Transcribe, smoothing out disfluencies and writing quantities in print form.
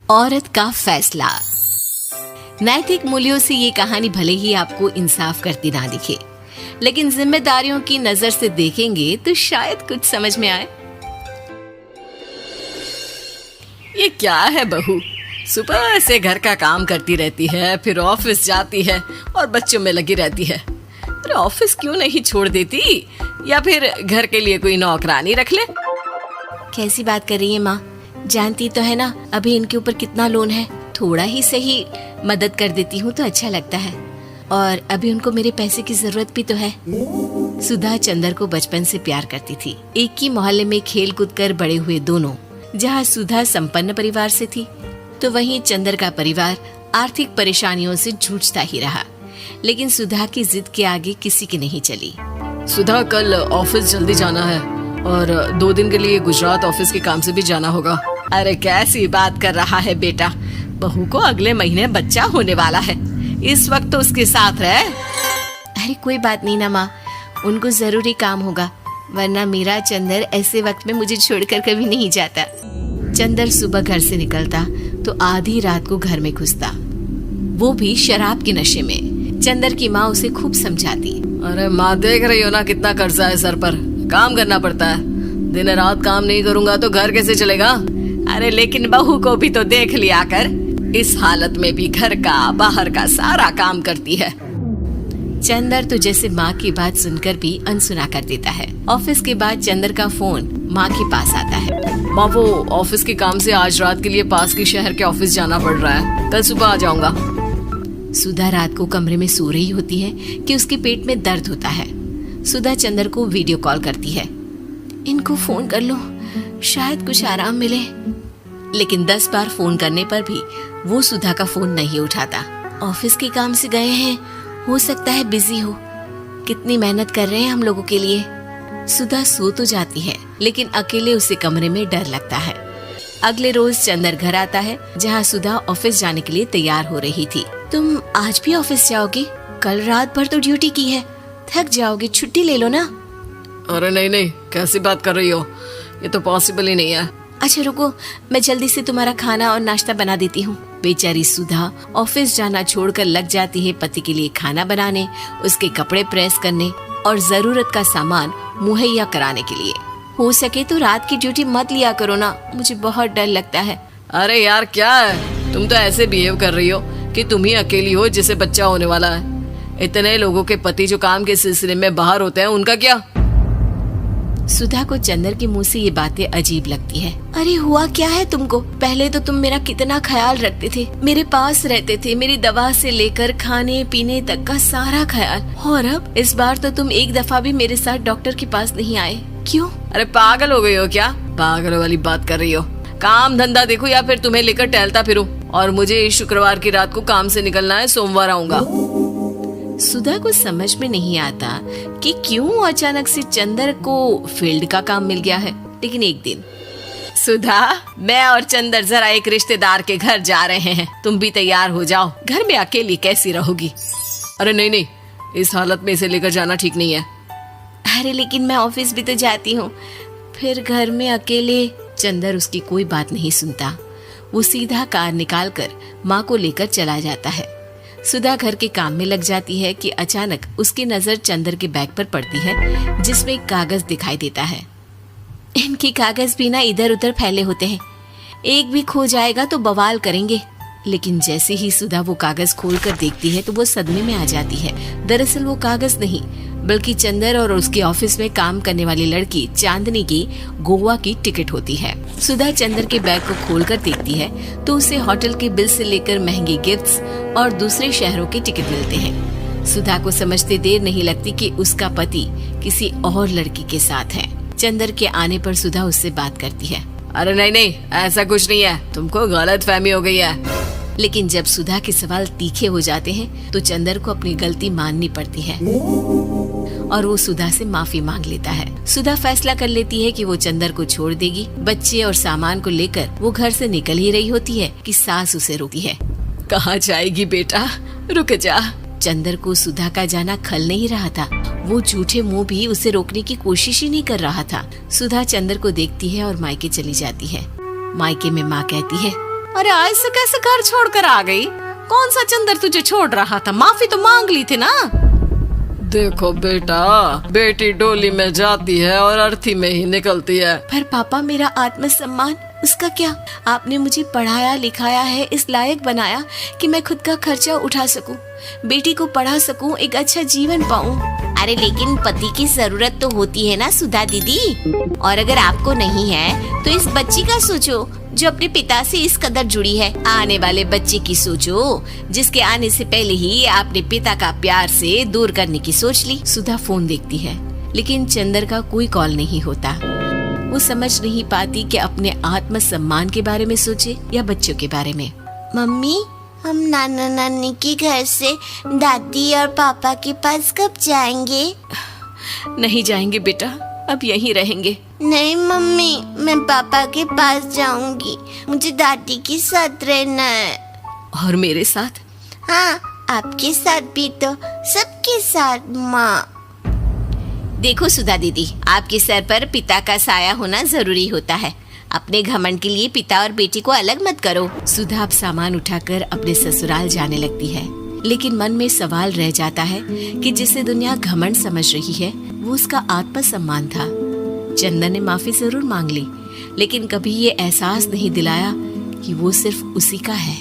औरत का फैसला। नैतिक मूल्यों से ये कहानी भले ही आपको इंसाफ करती ना दिखे, लेकिन जिम्मेदारियों की नजर से देखेंगे तो शायद कुछ समझ में आए। ये क्या है बहू, सुबह से घर का काम करती रहती है, फिर ऑफिस जाती है और बच्चों में लगी रहती है। अरे ऑफिस क्यों नहीं छोड़ देती, या फिर घर के लिए कोई नौकरानी रख ले। कैसी बात कर रही है माँ, जानती तो है ना अभी इनके ऊपर कितना लोन है। थोड़ा ही सही मदद कर देती हूँ तो अच्छा लगता है, और अभी उनको मेरे पैसे की जरूरत भी तो है। सुधा चंदर को बचपन से प्यार करती थी। एक ही मोहल्ले में खेल कूद कर बड़े हुए दोनों। जहाँ सुधा संपन्न परिवार से थी तो वहीं चंदर का परिवार आर्थिक परेशानियों से जूझता ही रहा। लेकिन सुधा की जिद के आगे किसी की नहीं चली। सुधा, कल ऑफिस जल्दी जाना है और 2 दिन के लिए गुजरात ऑफिस के काम से भी जाना होगा। अरे कैसी बात कर रहा है बेटा, बहू को अगले महीने बच्चा होने वाला है, इस वक्त तो उसके साथ रहे। अरे कोई बात नहीं ना माँ, उनको जरूरी काम होगा, वरना मेरा चंदर ऐसे वक्त में मुझे छोड़कर कभी नहीं जाता। चंदर सुबह घर से निकलता तो आधी रात को घर में घुसता, वो भी शराब के नशे में। चंदर की माँ उसे खूब समझाती। अरे माँ, देख रही हो ना कितना कर्जा है सर पर, काम करना पड़ता है। दिन रात काम नहीं करूंगा तो घर कैसे चलेगा। अरे लेकिन बहू को भी तो देख लिया कर, इस हालत में भी घर का बाहर का सारा काम करती है। चंदर तो जैसे माँ की बात सुनकर भी अनसुना कर देता है। ऑफिस के बाद चंदर का फोन माँ के पास आता है। माँ, वो ऑफिस के काम से आज रात के लिए पास के शहर के ऑफिस जाना पड़ रहा है, कल सुबह आ जाऊंगा। सुधा रात को कमरे में सो रही होती है कि उसके पेट में दर्द होता है। सुधा चंदर को वीडियो कॉल करती है। इनको फोन कर लो, शायद कुछ आराम मिले। लेकिन 10 बार फोन करने पर भी वो सुधा का फोन नहीं उठाता। ऑफिस के काम से गए हैं, हो सकता है बिजी हो। कितनी मेहनत कर रहे हैं हम लोगों के लिए। सुधा सो तो जाती है, लेकिन अकेले उसे कमरे में डर लगता है। अगले रोज चंदर घर आता है, जहाँ सुधा ऑफिस जाने के लिए तैयार हो रही थी। तुम आज भी ऑफिस जाओगी? कल रात भर तो ड्यूटी की है, थक जाओगे, छुट्टी ले लो ना। अरे नहीं नहीं, कैसी बात कर रही हो, ये तो पॉसिबल ही नहीं है। अच्छा रुको, मैं जल्दी से तुम्हारा खाना और नाश्ता बना देती हूँ। बेचारी सुधा ऑफिस जाना छोड़कर लग जाती है पति के लिए खाना बनाने, उसके कपड़े प्रेस करने और जरूरत का सामान मुहैया कराने के लिए। हो सके तो रात की ड्यूटी मत लिया करो ना, मुझे बहुत डर लगता है। अरे यार क्या है, तुम तो ऐसे बिहेव कर रही हो कि तुम ही अकेली हो जिसे बच्चा होने वाला है। इतने लोगों के पति जो काम के सिलसिले में बाहर होते हैं, उनका क्या। सुधा को चंदर के मुंह से ये बातें अजीब लगती है। अरे हुआ क्या है तुमको? पहले तो तुम मेरा कितना ख्याल रखते थे, मेरे पास रहते थे, मेरी दवा से लेकर खाने पीने तक का सारा ख्याल। और अब इस बार तो तुम एक दफा भी मेरे साथ डॉक्टर के पास नहीं आए, क्यों? अरे पागल हो गई हो क्या? पागल वाली बात कर रही हो। काम धंधा देखो या फिर तुम्हें लेकर टहलता फिरूं। और मुझे शुक्रवार की रात को काम से निकलना है, सोमवार आऊंगा। सुधा को समझ में नहीं आता कि क्यों अचानक से चंदर को फील्ड का काम मिल गया है। लेकिन एक दिन, सुधा, मैं और चंदर जरा एक रिश्तेदार के घर जा रहे हैं, तुम भी तैयार हो जाओ, घर में अकेली कैसी रहोगी। अरे नहीं नहीं, इस हालत में इसे लेकर जाना ठीक नहीं है। अरे लेकिन मैं ऑफिस भी तो जाती हूँ, फिर घर में अकेले। चंदर उसकी कोई बात नहीं सुनता। वो सीधा कार निकाल कर माँ को लेकर चला जाता है। सुधा घर के काम में लग जाती है कि अचानक उसकी नजर चंदर के बैग पर पड़ती है, जिसमें एक कागज दिखाई देता है। इनके कागज भी ना इधर उधर फैले होते हैं, एक भी खो जाएगा तो बवाल करेंगे। लेकिन जैसे ही सुधा वो कागज खोलकर देखती है तो वो सदमे में आ जाती है। दरअसल वो कागज नहीं, बल्कि चंदर और उसके ऑफिस में काम करने वाली लड़की चांदनी की गोवा की टिकट होती है। सुधा चंदर के बैग को खोलकर देखती है तो उसे होटल के बिल से लेकर महंगे गिफ्ट्स और दूसरे शहरों के टिकट मिलते हैं। सुधा को समझते देर नहीं लगती कि उसका पति किसी और लड़की के साथ है। चंदर के आने पर सुधा उससे बात करती है। अरे नहीं नहीं, ऐसा कुछ नहीं है, तुमको गलत फहमी हो गई है। लेकिन जब सुधा के सवाल तीखे हो जाते हैं तो चंदर को अपनी गलती माननी पड़ती है और वो सुधा से माफी मांग लेता है। सुधा फैसला कर लेती है कि वो चंदर को छोड़ देगी। बच्चे और सामान को लेकर वो घर से निकल ही रही होती है कि सास उसे रोकती है। कहाँ जाएगी बेटा, रुक जा। चंदर को सुधा का जाना खल नहीं रहा था। वो झूठे मुंह भी उसे रोकने की कोशिश ही नहीं कर रहा था। सुधा चंदर को देखती है और मायके चली जाती है। मायके में माँ कहती है, अरे ऐसे कैसे घर छोड़कर आ गई? कौन सा चंदर तुझे छोड़ रहा था? माफी तो मांग ली थी ना। देखो बेटा, बेटी डोली में जाती है और अर्थी में ही निकलती है। पर पापा, मेरा आत्मसम्मान, उसका क्या? आपने मुझे पढ़ाया लिखाया है, इस लायक बनाया कि मैं खुद का खर्चा उठा सकूं, बेटी को पढ़ा सकूं, एक अच्छा जीवन पाऊं। अरे लेकिन पति की जरूरत तो होती है ना सुधा दीदी, और अगर आपको नहीं है तो इस बच्ची का सोचो जो अपने पिता से इस कदर जुड़ी है। आने वाले बच्चे की सोचो जिसके आने से पहले ही आपने पिता का प्यार से दूर करने की सोच ली। सुधा फोन देखती है लेकिन चंदर का कोई कॉल नहीं होता। वो समझ नहीं पाती कि अपने आत्मसम्मान के बारे में सोचे या बच्चों के बारे में। मम्मी, हम नाना नानी के घर से दादी और पापा के पास कब जाएंगे? नहीं जाएंगे बेटा, अब यहीं रहेंगे। नहीं मम्मी, मैं पापा के पास जाऊंगी, मुझे दादी के साथ रहना है। और मेरे साथ? हाँ, आपके साथ भी तो, सबके साथ माँ। देखो सुधा दीदी, आपके सर पर पिता का साया होना जरूरी होता है। अपने घमंड के लिए पिता और बेटी को अलग मत करो। सुधा अब सामान उठाकर अपने ससुराल जाने लगती है, लेकिन मन में सवाल रह जाता है कि जिसे दुनिया घमंड समझ रही है वो उसका आत्मसम्मान था। चंदन ने माफी जरूर मांग ली, लेकिन कभी ये एहसास नहीं दिलाया कि वो सिर्फ उसी का है।